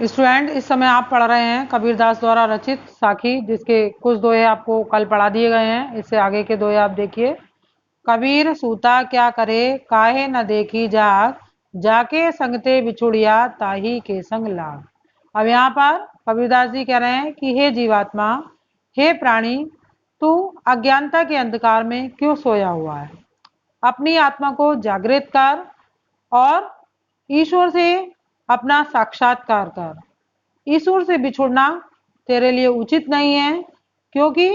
Student, इस समय आप पढ़ रहे हैं कबीरदास द्वारा रचित साखी, जिसके कुछ दोहे आपको कल पढ़ा दिए गए हैं। इससे आगे के दोहे आप देखिए। कबीर सूता क्या करे, काहे न देखी जाग, जाके संगते बिछुड़िया, ताही के संग लाग। अब यहाँ पर कबीरदास जी कह रहे हैं कि हे जीवात्मा, हे प्राणी, तू अज्ञानता के अंधकार में क्यों सोया हुआ है। अपनी आत्मा को जागृत कर और ईश्वर से अपना साक्षात्कार कर। ईश्वर से बिछुड़ना तेरे लिए उचित नहीं है, क्योंकि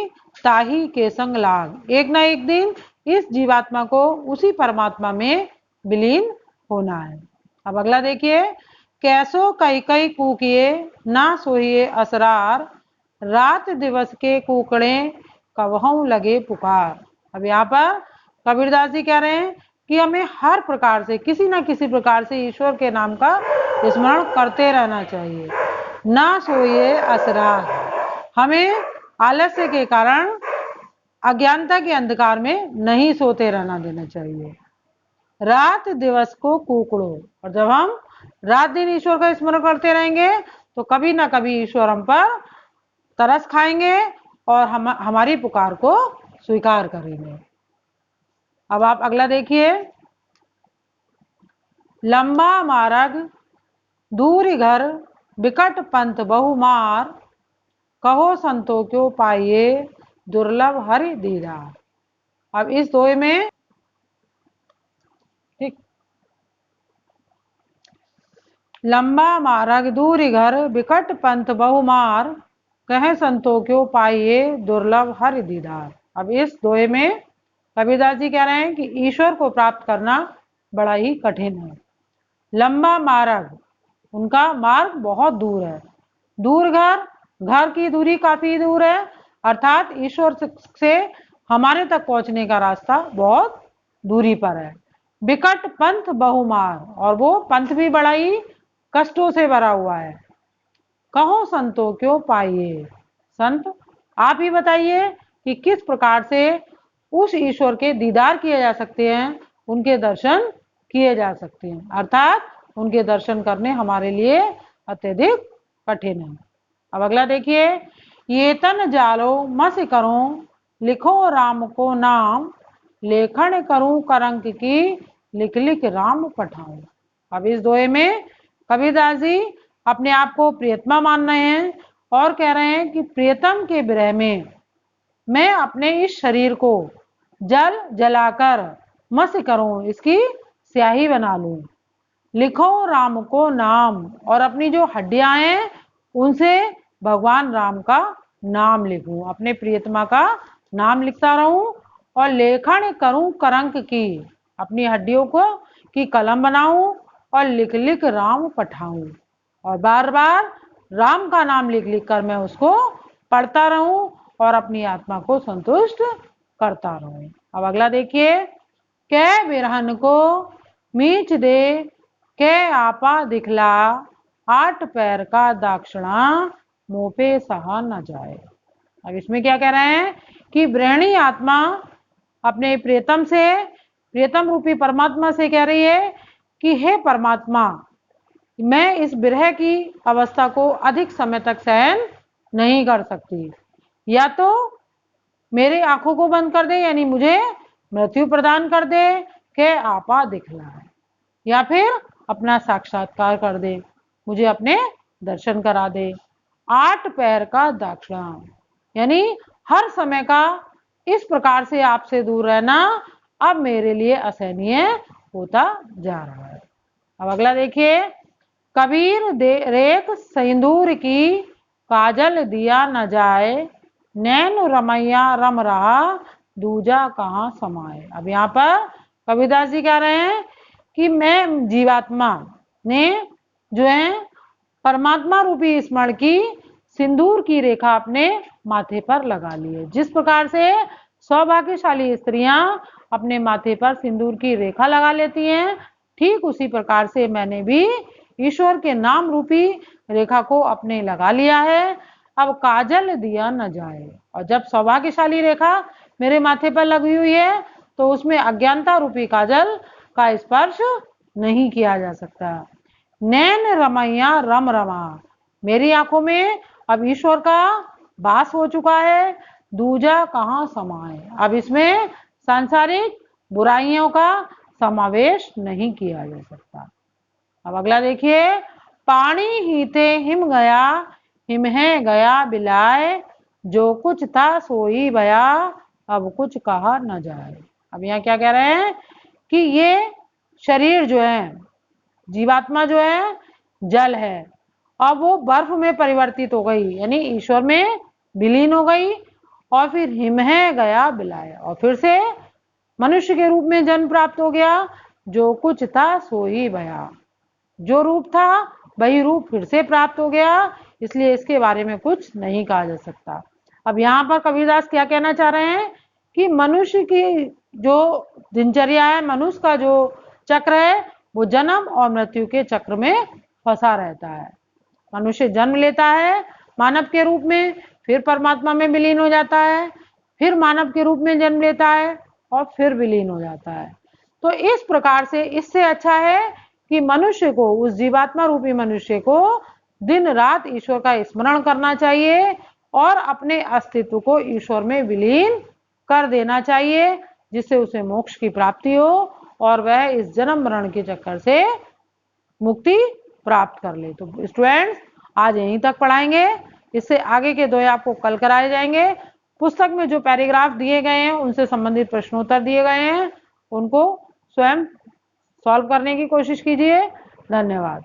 ताही के संग लाग, एक ना एक दिन इस जीवात्मा को उसी परमात्मा में विलीन होना है। अब अगला देखिए। कैसो कई कई कूकिए, ना सोइए असरार, रात दिवस के कूकड़े, कवहों लगे पुकार। अब यहाँ पर कबीरदास जी कह रहे हैं कि हमें हर प्रकार से, किसी न किसी प्रकार से ईश्वर के नाम का स्मरण करते रहना चाहिए। ना सोइए असरार, हमें आलस्य के कारण अज्ञानता के अंधकार में नहीं सोते रहना देना चाहिए। रात दिवस को कुकड़ो, और जब हम रात दिन ईश्वर का स्मरण करते रहेंगे तो कभी ना कभी ईश्वर हम पर तरस खाएंगे और हमारी पुकार को स्वीकार करेंगे। अब आप अगला देखिए। लंबा मार्ग दूर घर, बिकट पंथ बहुमार, कहो संतो क्यों पाइए, दुर्लभ हरि दीदार। अब इस दोहे में ठीक, लंबा मार्ग दूर घर, बिकट पंथ बहुमार, कहे संतो क्यों पाइए, दुर्लभ हरि दीदार। अब इस दोहे में कबीरदास जी कह रहे हैं कि ईश्वर को प्राप्त करना बड़ा ही कठिन है। लंबा मार्ग, उनका मार्ग बहुत दूर है। दूर घर, घर की दूरी काफी दूर है, अर्थात ईश्वर से हमारे तक पहुंचने का रास्ता बहुत दूरी पर है। बिकट पंथ बहुमार, और वो पंथ भी बड़ा ही कष्टों से भरा हुआ है। कहो संतो क्यों पाइए, संत आप ही बताइए कि किस प्रकार से उस ईश्वर के दीदार किए जा सकते हैं, उनके दर्शन किए जा सकते हैं, अर्थात उनके दर्शन करने हमारे लिए अत्यधिक कठिन है। अब अगला देखिए। ये तन जालो मस करो, लिखो राम को नाम, लेखन करूं करंक की, लिख लिख राम पठाऊं। अब इस दोहे में कबीरदास जी अपने आप को प्रियतमा मान रहे हैं और कह रहे हैं कि प्रियतम के विरह में मैं अपने इस शरीर को जल जलाकर मस करूं, इसकी स्याही बना लूं। लिखो राम को नाम, और अपनी जो हड्डियां हैं उनसे भगवान राम का नाम लिखूं, अपने प्रियतमा का नाम लिखता रहूं। और लेखन करूं करंक की, अपनी हड्डियों को की कलम बनाऊं और लिख लिख राम पठाऊं, और बार बार राम का नाम लिख लिख कर मैं उसको पढ़ता रहूं और अपनी आत्मा को संतुष्ट करता रहूं। अब अगला देखिए। कै बिरहन को मीच दे, कै आपा दिखला, आठ पैर का दाक्षिणा, मुंह पे सहा न जाए। अब इसमें क्या कह रहे हैं कि ब्रह्मणी आत्मा अपने प्रियतम से, प्रियतम रूपी परमात्मा से कह रही है कि हे परमात्मा, मैं इस विरह की अवस्था को अधिक समय तक सहन नहीं कर सकती, या तो मेरी आंखों को बंद कर दे, यानी मुझे मृत्यु प्रदान कर दे, के आपा दिखला है, या फिर अपना साक्षात्कार कर दे, मुझे अपने दर्शन करा दे। आठ पैर का दाक्षिणा, यानी हर समय का इस प्रकार से आपसे दूर रहना अब मेरे लिए असहनीय होता जा रहा है। अब अगला देखिए। कबीर दे रेख सिंदूर की, काजल दिया न जाए, नैन रमैया रम रहा, दूजा कहाँ समाए। अब यहाँ पर कबीरदास जी कह रहे हैं कि मैं जीवात्मा ने जो है परमात्मा रूपी स्मरण की सिंदूर की रेखा अपने माथे पर लगा ली है। जिस प्रकार से सौभाग्यशाली स्त्रियां अपने माथे पर सिंदूर की रेखा लगा लेती हैं, ठीक उसी प्रकार से मैंने भी ईश्वर के नाम रूपी रेखा को अपने लगा लिया है। अब काजल दिया न जाए, और जब सौभाग्यशाली रेखा मेरे माथे पर लगी हुई है तो उसमें अज्ञानता रूपी काजल का स्पर्श नहीं किया जा सकता। नैन रमैया रम रमा, मेरी आंखों में अब ईश्वर का वास हो चुका है, दूजा कहाँ समाए। अब इसमें सांसारिक बुराइयों का समावेश नहीं किया जा सकता। अब अगला देखिए, पानी हीते हिम गया, हिम है गया बिलाए, जो कुछ था सोई भया, अब कुछ कहा न जाए। अब यहाँ क्या कह रहे हैं कि ये शरीर जो है, जीवात्मा जो है जल है, अब वो बर्फ में परिवर्तित हो गई, यानी ईश्वर में विलीन हो गई, और फिर हिम है गया बिलाए, और फिर से मनुष्य के रूप में जन्म प्राप्त हो गया। जो कुछ था सो ही भया, जो रूप था वही रूप फिर से प्राप्त हो गया, इसलिए इसके बारे में कुछ नहीं कहा जा सकता। अब यहाँ पर कबीरदास क्या कहना चाह रहे हैं कि मनुष्य की जो दिनचर्या है, मनुष्य का जो चक्र है, वो जन्म और मृत्यु के चक्र में फंसा रहता है। मनुष्य जन्म लेता है मानव के रूप में, फिर परमात्मा में विलीन हो जाता है, फिर मानव के रूप में जन्म लेता है और फिर विलीन हो जाता है। तो इस प्रकार से इससे अच्छा है कि मनुष्य को, उस जीवात्मा रूपी मनुष्य को दिन रात ईश्वर का स्मरण करना चाहिए और अपने अस्तित्व को ईश्वर में विलीन कर देना चाहिए, जिससे उसे मोक्ष की प्राप्ति हो और वह इस जन्म मरण के चक्कर से मुक्ति प्राप्त कर ले। तो स्टूडेंट्स, आज यहीं तक पढ़ाएंगे, इससे आगे के दो आपको कल कराए जाएंगे। पुस्तक में जो पैराग्राफ दिए गए हैं उनसे संबंधित प्रश्नोत्तर दिए गए हैं, उनको स्वयं सॉल्व करने की कोशिश कीजिए। धन्यवाद।